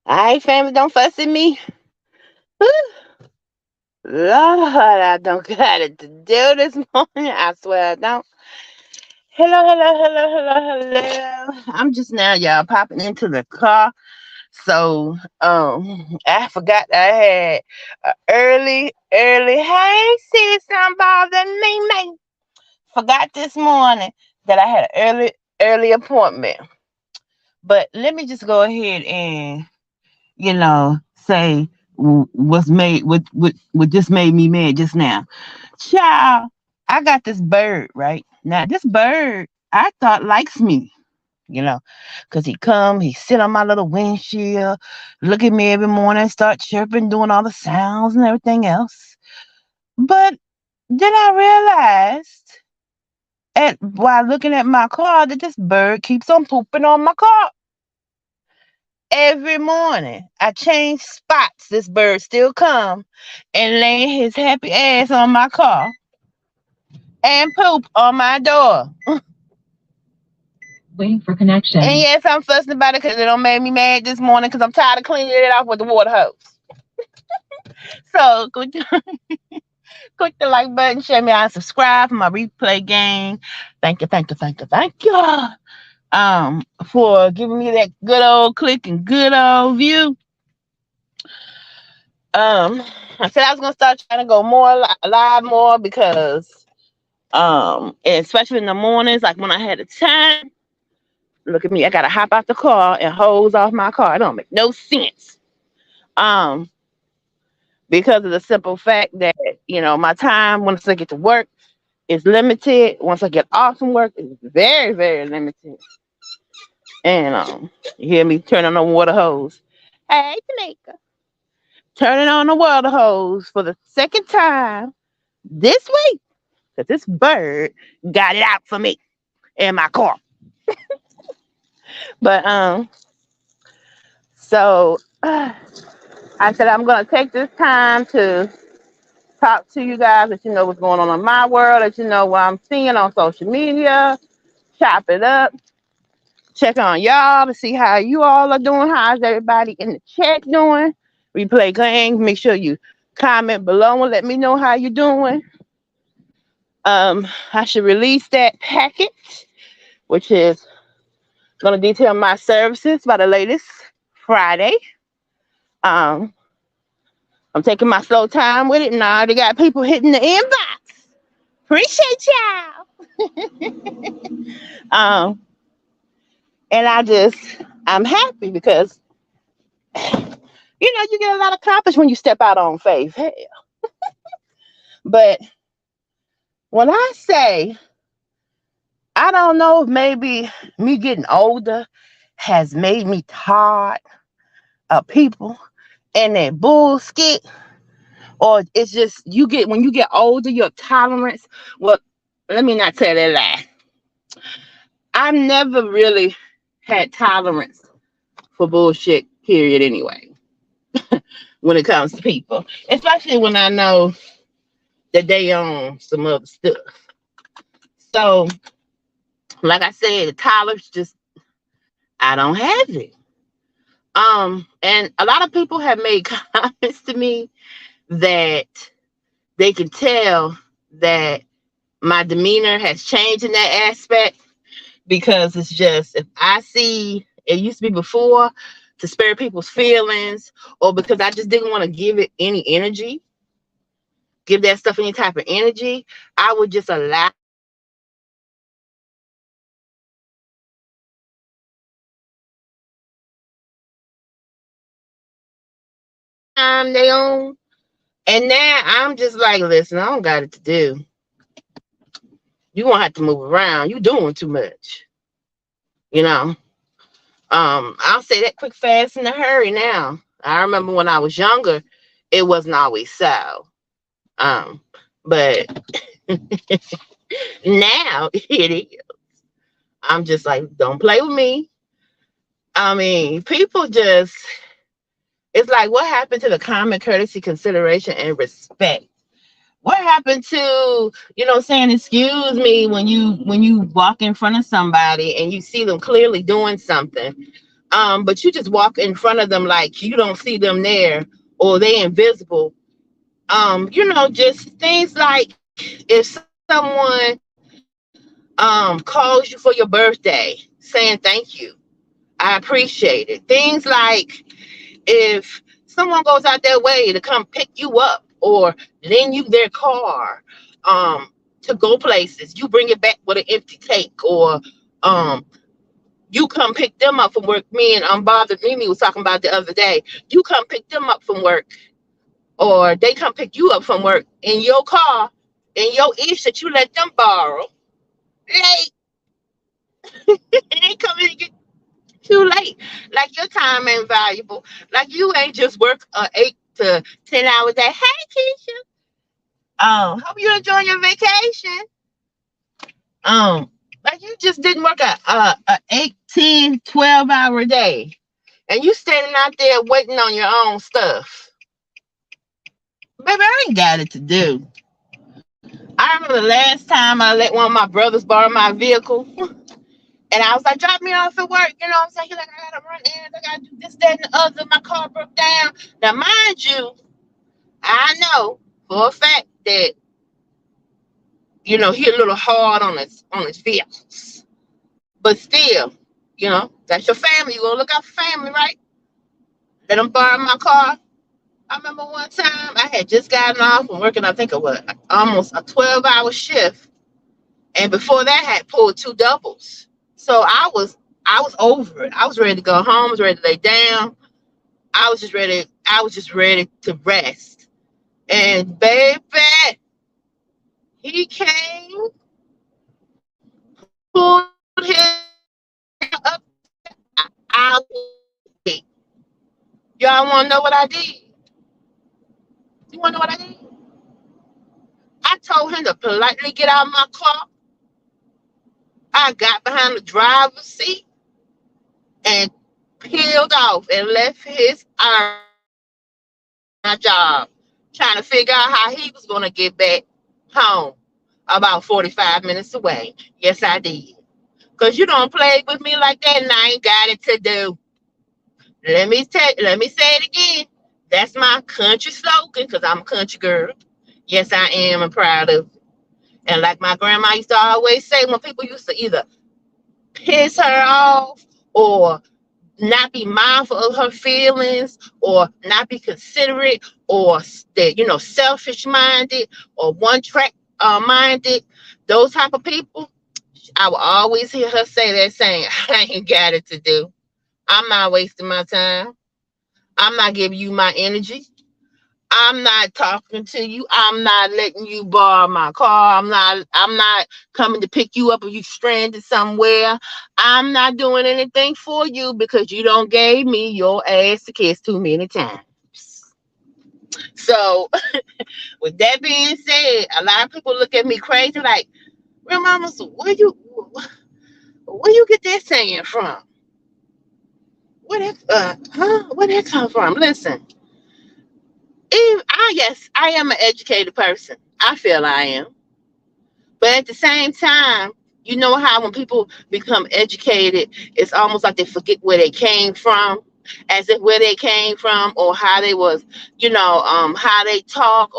All right, family, don't fuss at me. Lord, I don't got it to do this morning. I swear I don't. Hello, hello, hello, hello, hello. I'm just now, y'all, popping into the car. So, I forgot I had a early. Hey, sis, I'm bothering me, mate. Forgot this morning that I had an early appointment. But let me just go ahead and say what just made me mad just now. Child, I got this bird, right? Now this bird I thought likes me, you know, because he sit on my little windshield, look at me every morning, start chirping, doing all the sounds and everything else. But then I realized while looking at my car that this bird keeps on pooping on my car. Every morning, I change spots. This bird still come and lay his happy ass on my car and poop on my door. Waiting for connection. And yes, I'm fussing about it because it don't make me mad this morning because I'm tired of cleaning it off with the water hose. So click the like button, share me out, subscribe for my replay game. Thank you, thank you, thank you, thank you. For giving me that good old click and good old view. I said I was gonna start trying to go more live more because especially in the mornings, like when I had the time. Look at me, I gotta hop out the car and hose off my car. It don't make no sense. Um, because of the simple fact that my time once I get to work is limited. Once I get off from work, it's very very limited. And you hear me turning on the water hose. Hey, Tamika, turning on the water hose for the second time this week because this bird got it out for me in my car. But so I said I'm gonna take this time to talk to you guys, let you know what's going on in my world, let you know what I'm seeing on social media, chop it up, check on y'all to see how you all are doing. How's everybody in the chat doing? Replay gang. Make sure you comment below and let me know how you're doing. I should release that packet, which is gonna detail my services by the latest Friday. Um, I'm taking my slow time with it, and I already got people hitting the inbox. Appreciate y'all. And I'm happy because you get a lot accomplished when you step out on faith. Hell. But when I say I don't know if maybe me getting older has made me tired of people and that bullshit, or it's just when you get older, your tolerance. Well, let me not tell that lie. I've never really had tolerance for bullshit, period, anyway, when it comes to people, especially when I know that they own some other stuff. So, like I said, the tolerance just, I don't have it. And a lot of people have made comments to me that they can tell that my demeanor has changed in that aspect because it's just, if I see it used to be before to spare people's feelings or because I just didn't want to give it any energy, give that stuff any type of energy, I would just allow time they own. And now I'm just like, listen, I don't got it to do. You won't have to move around. You doing too much. You know. I'll say that quick, fast, in a hurry now. I remember when I was younger, it wasn't always so. Um, but now it is. I'm just like, don't play with me. I mean, people just, it's like, what happened to the common courtesy, consideration, and respect? What happened to, saying excuse me when you walk in front of somebody and you see them clearly doing something? But you just walk in front of them like you don't see them there or they invisible. Just things like if someone calls you for your birthday saying thank you, I appreciate it. Things like if someone goes out their way to come pick you up or lend you their car to go places, you bring it back with an empty tank, or um, you come pick them up from work. Me and Unbothered Mimi was talking about the other day. You come pick them up from work, or they come pick you up from work in your car, in your ish that you let them borrow. Late, and they come in and get too late. Like your time ain't valuable. Like you ain't just work 8 to 10 hours a day. Hey, Keisha. Hope you enjoying your vacation. Like you just didn't work a 8, 10, 12 hour day. And you standing out there waiting on your own stuff. Baby, I ain't got it to do. I remember the last time I let one of my brothers borrow my vehicle. And I was like, drop me off at work. You know what I'm saying? He's like, I gotta run errands. I gotta do this, that, and the other. My car broke down. Now, mind you, I know for a fact that, he a little hard on his vehicles. But still, that's your family. You gonna look out for family, right? Let them borrow my car. I remember one time I had just gotten off from working, I think it was almost a 12-hour shift. And before that, I had pulled two doubles. So I was over it. I was ready to go home. I was ready to lay down. I was just ready. I was just ready to rest. And baby, he came, pulled his up. I wait. Y'all want to know what I did? You want to know what I did? I told him to politely get out of my car. I got behind the driver's seat and peeled off and left his iron my job, trying to figure out how he was going to get back home about 45 minutes away. Yes, I did. Because you don't play with me like that and I ain't got it to do. Let me say it again. That's my country slogan because I'm a country girl. Yes, I am and proud of it. And like my grandma used to always say, when people used to either piss her off or not be mindful of her feelings or not be considerate or that selfish minded or one track minded, those type of people, I will always hear her say that saying, I ain't got it to do. I'm not wasting my time. I'm not giving you my energy. I'm not talking to you. I'm not letting you borrow my car. I'm not coming to pick you up if you stranded somewhere. I'm not doing anything for you because you don't gave me your ass to kiss too many times. So with that being said, a lot of people look at me crazy like, real mama, so where you get that saying from? Where that come from? Listen, yes, I am an educated person. I feel I am. But at the same time, you know how when people become educated, it's almost like they forget where they came from, as if where they came from or how they was, how they talk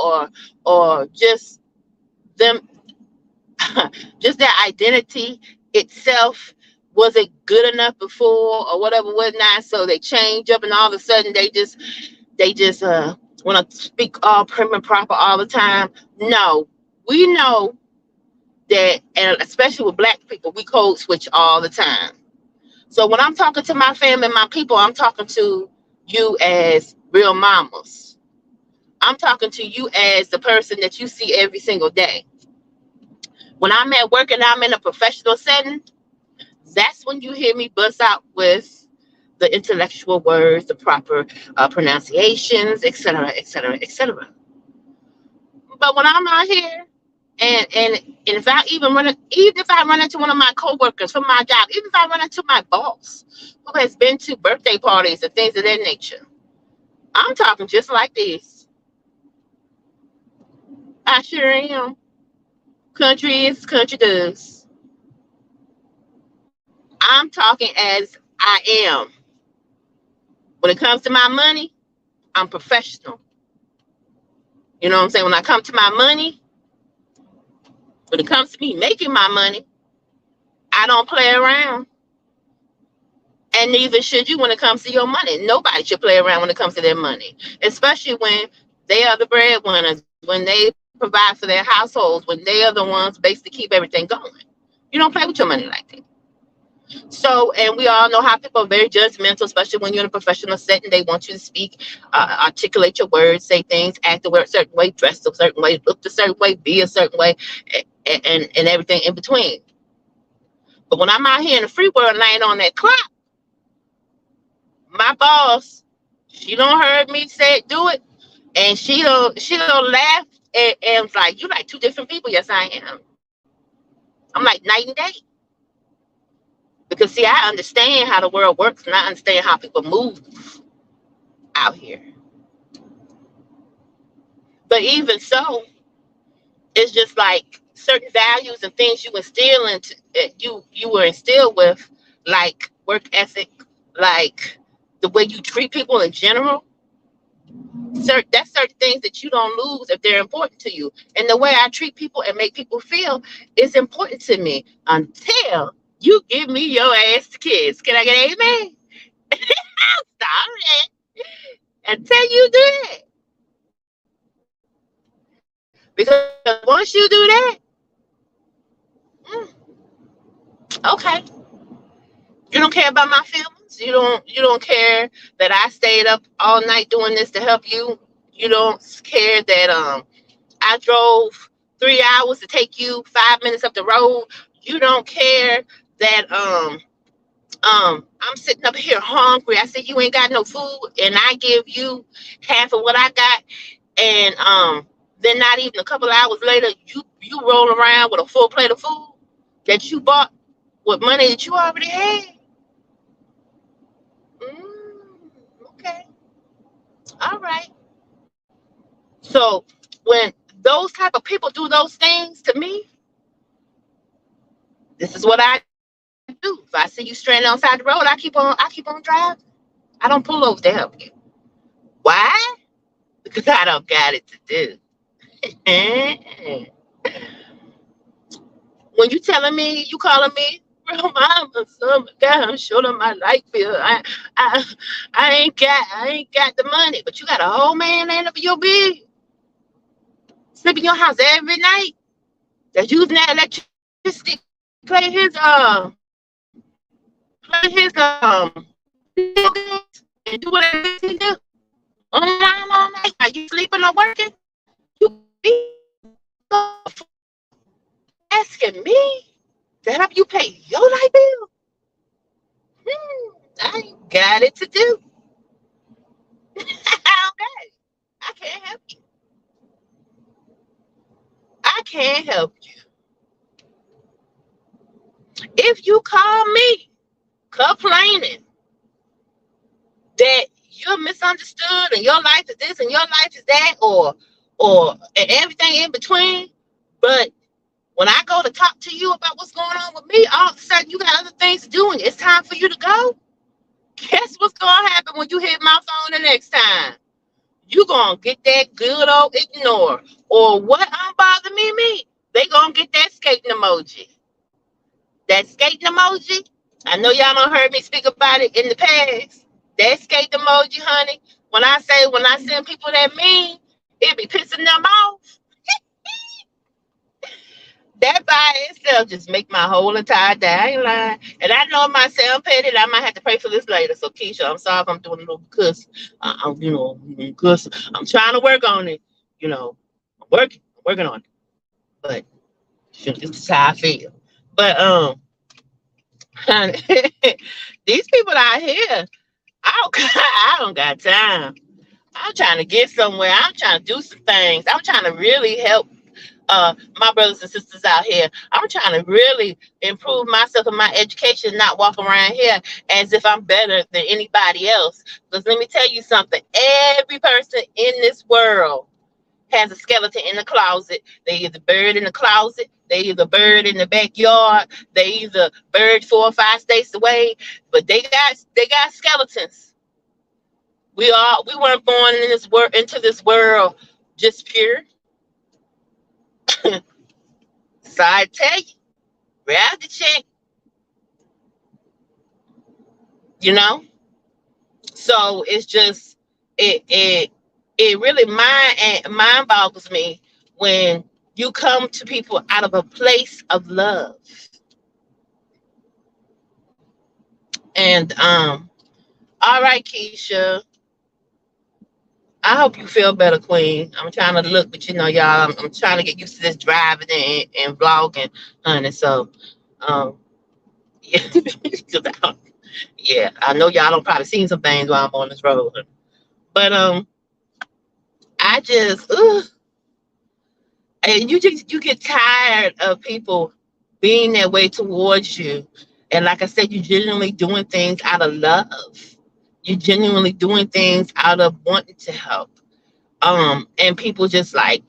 or just them, just their identity itself wasn't good enough before or whatever whatnot. So they change up and all of a sudden they just want to speak all prim and proper all the time. No, we know that, and especially with black people, we code switch all the time. So when I'm talking to my family and my people, I'm talking to you as real mamas. I'm talking to you as the person that you see every single day. When I'm at work and I'm in a professional setting, that's when you hear me bust out with the intellectual words, the proper pronunciations, etc., etc., etc. But when I'm out here and if I even if I run into one of my coworkers from my job, even if I run into my boss who has been to birthday parties and things of that nature, I'm talking just like this. I sure am. Country is country does. I'm talking as I am. When it comes to my money, I'm professional. You know what I'm saying? When I come to my money, when it comes to me making my money, I don't play around. And neither should you when it comes to your money. Nobody should play around when it comes to their money, especially when they are the breadwinners, when they provide for their households, when they are the ones basically keep everything going. You don't play with your money like that. So, and we all know how people are very judgmental, especially when you're in a professional setting. They want you to speak, articulate your words, say things, act a certain way, dress a certain way, look a certain way, be a certain way, and everything in between. But when I'm out here in the free world and I ain't on that clock, my boss, she don't heard me say it, do it, and she don't laugh and it's like, you like two different people. Yes, I am. I'm like night and day. Because see, I understand how the world works and I understand how people move out here. But even so, it's just like certain values and things you instill into you were instilled with, like work ethic, like the way you treat people in general. That's certain things that you don't lose if they're important to you. And the way I treat people and make people feel is important to me until you give me your ass to kids. Can I get an amen? Sorry. Until you do that. Because once you do that, mm, okay. You don't care about my feelings. You don't care that I stayed up all night doing this to help you. You don't care that I drove 3 hours to take you 5 minutes up the road. You don't care that I'm sitting up here hungry. I said you ain't got no food, and I give you half of what I got, and then not even a couple hours later, you roll around with a full plate of food that you bought with money that you already had. Okay, all right. So when those type of people do those things to me, this is what I do. If I see you stranded on the side of the road, I keep on driving. I don't pull over to help you. Why? Because I don't got it to do. When you telling me, you calling me, real mama, son, God, I'm short on my light bill. I, I ain't got the money, but you got a whole man laying up in your bed, sleep in your house every night. That's using that electricity to play his video games and do whatever he do online all night. Are you sleeping or working? You be asking me to help you pay your light bill? I ain't got it to do. I don't got it. I can't help you. I can't help you. If you call me complaining that you're misunderstood and your life is this and your life is that, or and everything in between, but when I go to talk to you about what's going on with me, all of a sudden you got other things to do and it's time for you to go. Guess what's gonna happen when you hit my phone the next time? You gonna get that good old ignore, or what unbother me. They gonna get that skating emoji. That skating emoji. I know y'all don't heard me speak about it in the past. That skate emoji, honey. When I send people that mean, it be pissing them off. That by itself just make my whole entire day. I ain't lying. And I know my sound petty. I might have to pray for this later. So Keisha, I'm sorry if I'm doing a little cuss. Cuss. I'm trying to work on it. I'm working on it. But this is how I feel. But these people out here, I don't got time. I'm trying to get somewhere. I'm trying to do some things. I'm trying to really help my brothers and sisters out here. I'm trying to really improve myself and my education, not walk around here as if I'm better than anybody else. Because let me tell you something. Every person in this world has a skeleton in the closet. They either buried in the closet, they either buried in the backyard, they either buried 4 or 5 states away, but they got skeletons. We weren't born in this world into this world just pure. So I tell you, reality check, you know. So it's just it it really mind boggles me when you come to people out of a place of love. And all right, Keisha, I hope you feel better, Queen. I'm trying to look, but y'all, I'm trying to get used to this driving and vlogging, honey. So, um, yeah, 'cause yeah, I know y'all don't probably seen some things while I'm on this road, but I just, and you get tired of people being that way towards you, and like I said, you're genuinely doing things out of love. You're genuinely doing things out of wanting to help. And people just like,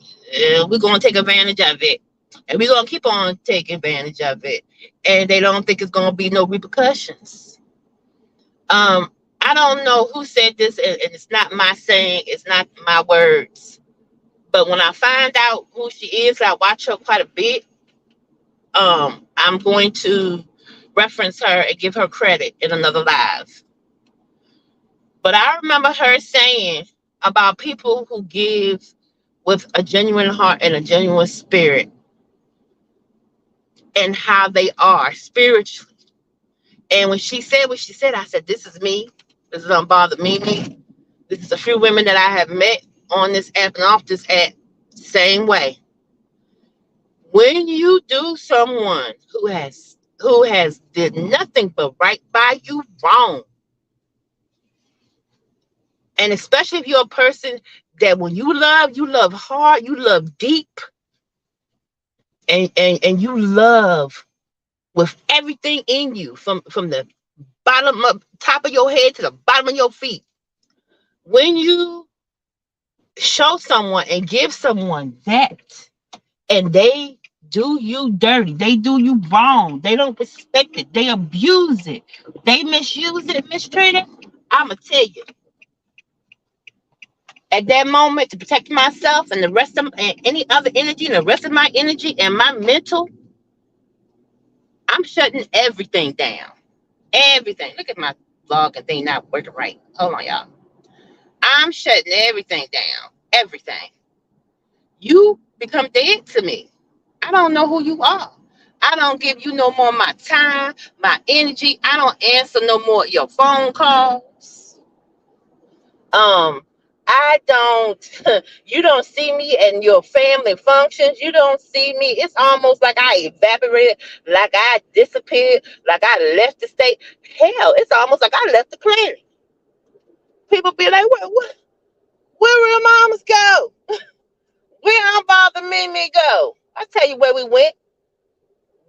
we're gonna take advantage of it, and we're gonna keep on taking advantage of it, and they don't think it's gonna be no repercussions. I don't know who said this, and it's not my saying, it's not my words, but when I find out who she is, I watch her quite a bit. I'm going to reference her and give her credit in another live. But I remember her saying about people who give with a genuine heart and a genuine spirit, and how they are spiritually. And when she said what she said, I said, "This is me. This is unbothered me. This is a few women that I have met on this app and off this app. Same way. When you do someone who has did nothing but right by you wrong, and especially if you're a person that when you love hard, you love deep, and you love with everything in you, from the bottom of top of your head to the bottom of your feet. When you show someone and give someone that, and they do you dirty, they do you wrong, they don't respect it, they abuse it, they misuse it, mistreat it, I'ma tell you, at that moment, to protect myself and the rest of and any other energy and the rest of my energy and my mental, I'm shutting everything down. Everything. Look at my log and thing not working right. Hold on, y'all. I'm shutting everything down. Everything. You become dead to me. I don't know who you are. I don't give you no more of my time, my energy. I don't answer no more of your phone calls. Um, I don't, you don't see me in your family functions. You don't see me. It's almost like I evaporated, like I disappeared, like I left the state. Hell, it's almost like I left the planet. People be like, where real mamas go? Where unbothered Mimi go? I tell you where we went.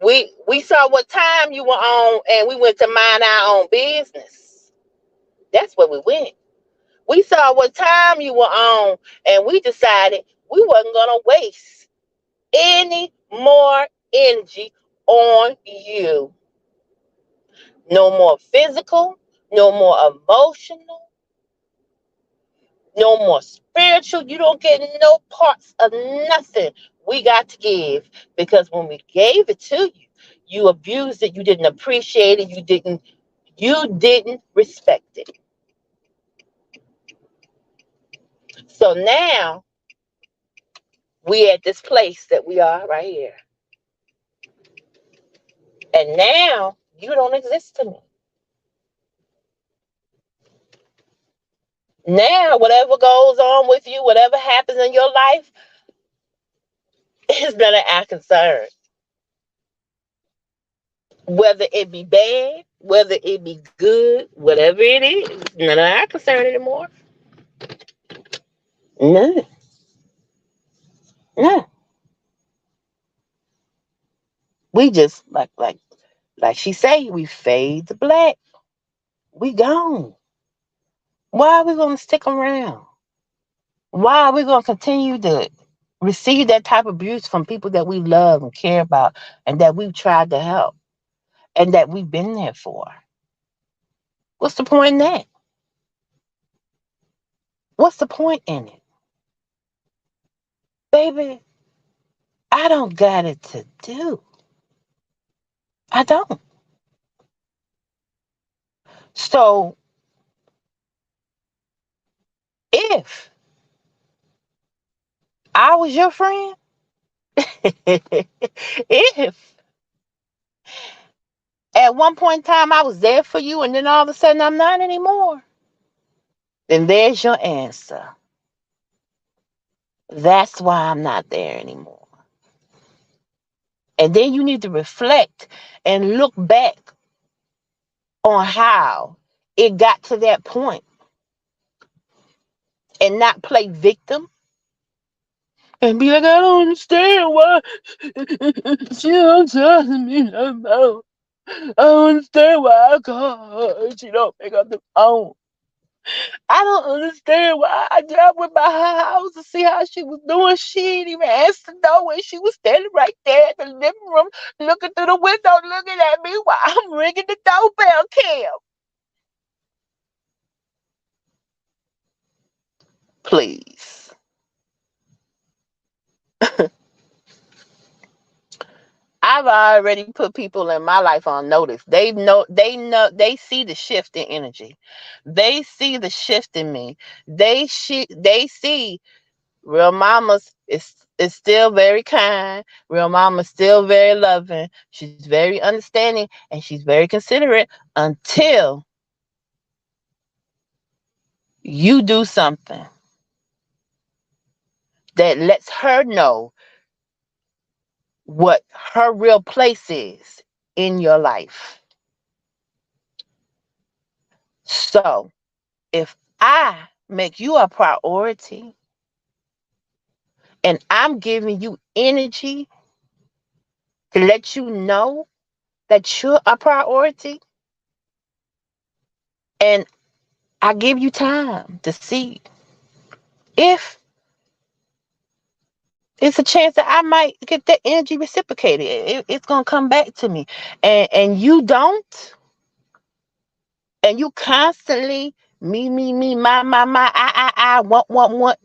We saw what time you were on, and we went to mind our own business. That's where we went. We saw what time you were on, and we decided we wasn't gonna waste any more energy on you. No more physical, no more emotional, no more spiritual. You don't get no parts of nothing we got to give, because when we gave it to you, you abused it, you didn't appreciate it, you didn't respect it. So now we at this place that we are right here. And now you don't exist to me. Now, whatever goes on with you, whatever happens in your life, is none of our concern. Whether it be bad, whether it be good, whatever it is, none of our concern anymore. None. None. We just like she say, we fade to black. We gone. Why are we gonna stick around? Why are we gonna continue to receive that type of abuse from people that we love and care about, and that we've tried to help, and that we've been there for? What's the point in that? What's the point in it? Baby, I don't got it to do. I don't. So if I was your friend, if at one point in time I was there for you and then all of a sudden I'm not anymore, then there's your answer. That's why I'm not there anymore. And then you need to reflect and look back on how it got to that point and not play victim and be like, I don't understand why she don't trust me no more. I don't understand why I call her and she don't pick up the phone. I don't understand why I dropped with by her house to see how she was doing. She didn't even answer the door when she was standing right there in the living room, looking through the window, looking at me while I'm ringing the doorbell, Kim. Please. I've already put people in my life on notice. They see the shift in energy. They see the shift in me. They see real mamas is still very kind. Real mama's still very loving. She's very understanding and she's very considerate until you do something that lets her know what her real place is in your life. So if I make you a priority and I'm giving you energy to let you know that you're a priority, and I give you time to see if it's a chance that I might get that energy reciprocated. It's gonna come back to me, and you don't, and you constantly me, my, I, want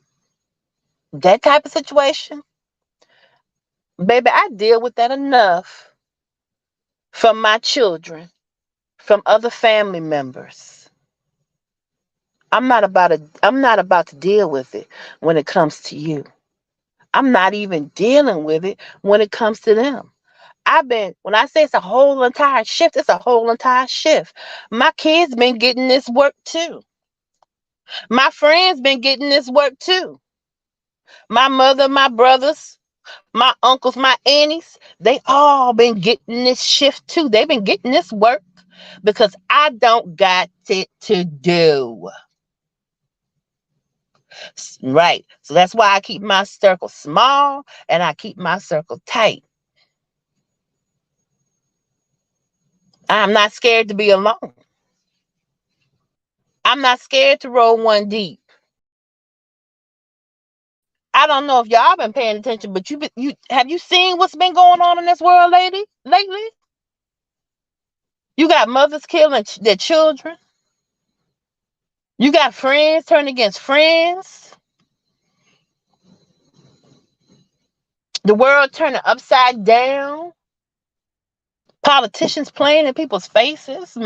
that type of situation, baby. I deal with that enough from my children, from other family members. I'm not about to deal with it when it comes to you. I'm not even dealing with it when it comes to them. When I say it's a whole entire shift, it's a whole entire shift. My kids been getting this work too. My friends been getting this work too. My mother, my brothers, my uncles, my aunties, they all been getting this shift too. They've been getting this work because I don't got it to do. Right. So that's why I keep my circle small and I keep my circle tight. I'm not scared to be alone. I'm not scared to roll one deep. I don't know if y'all been paying attention, but you have you seen what's been going on in this world, lady, lately? You got mothers killing their children. You got friends turning against friends. The world turning upside down. Politicians playing in people's faces,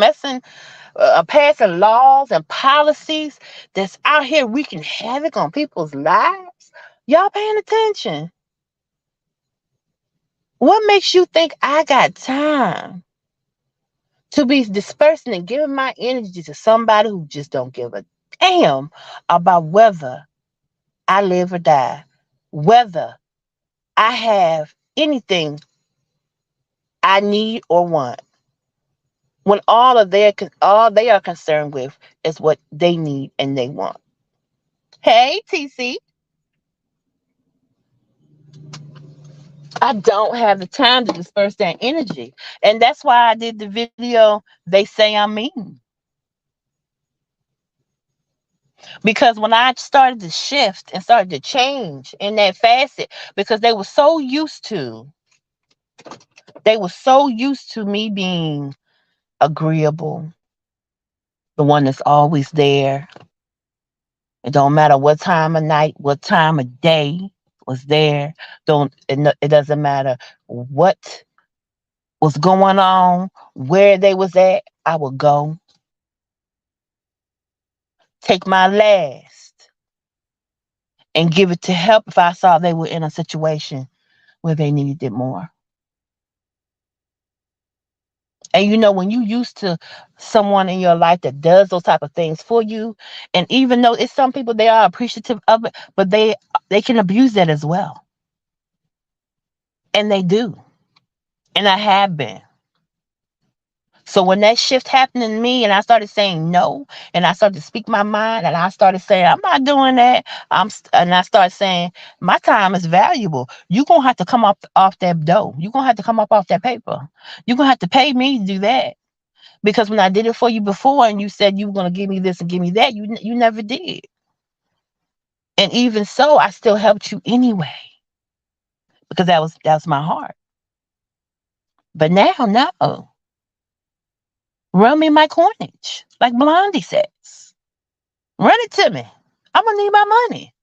passing laws and policies that's out here wreaking havoc on people's lives. Y'all paying attention? What makes you think I got time to be dispersing and giving my energy to somebody who just don't give a damn about whether I live or die, whether I have anything I need or want, when all they are concerned with is what they need and they want. Hey, TC, I don't have the time to disperse that energy, and that's why I did the video. They say I'm mean because when I started to shift and started to change in that facet, because they were so used to me being agreeable, the one that's always there, It don't matter what time of night, what time of day was there. It doesn't matter what was going on, where they was at. I would go, take my last, and give it to help if I saw they were in a situation where they needed it more. And when you used to someone in your life that does those type of things for you, and even though it's some people they are appreciative of it, but they can abuse that as well. And they do. And I have been. So when that shift happened in me and I started saying no and I started to speak my mind and I started saying, I'm not doing that. And I started saying, my time is valuable. You're going to have to come up off that dough. You're going to have to come up off that paper. You're going to have to pay me to do that. Because when I did it for you before and you said you were going to give me this and give me that, you never did. And even so, I still helped you anyway. Because that was my heart. But now, no. Run me my coinage, like Blondie says. Run it to me. I'm gonna need my money.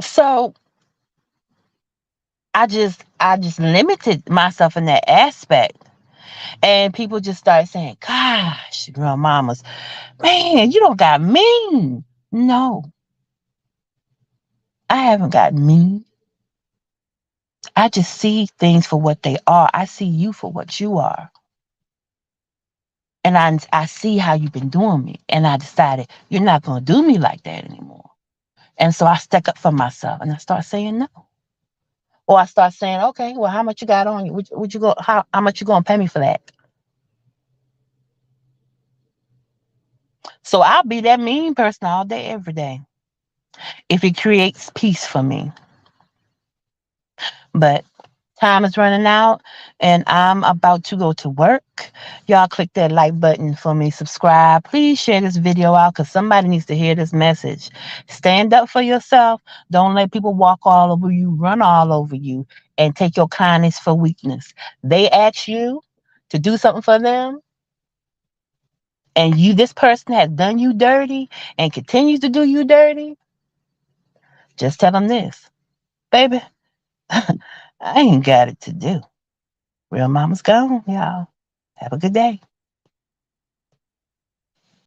So I just limited myself in that aspect. And people just started saying, gosh, grandmamas, man, you don't got mean. No, I haven't got mean. I just see things for what they are. I see you for what you are. And I see how you've been doing me. And I decided you're not gonna do me like that anymore. And so I stuck up for myself and I start saying no. Or I start saying, okay, well, how much you got on you? Would you go? How much you gonna pay me for that? So I'll be that mean person all day, every day, if it creates peace for me. But time is running out, and I'm about to go to work. Y'all click that like button for me. Subscribe. Please share this video out because somebody needs to hear this message. Stand up for yourself. Don't let people walk all over you, run all over you, and take your kindness for weakness. They ask you to do something for them, and this person has done you dirty and continues to do you dirty. Just tell them this, baby. I ain't got it to do. Real mama's gone, y'all. Have a good day.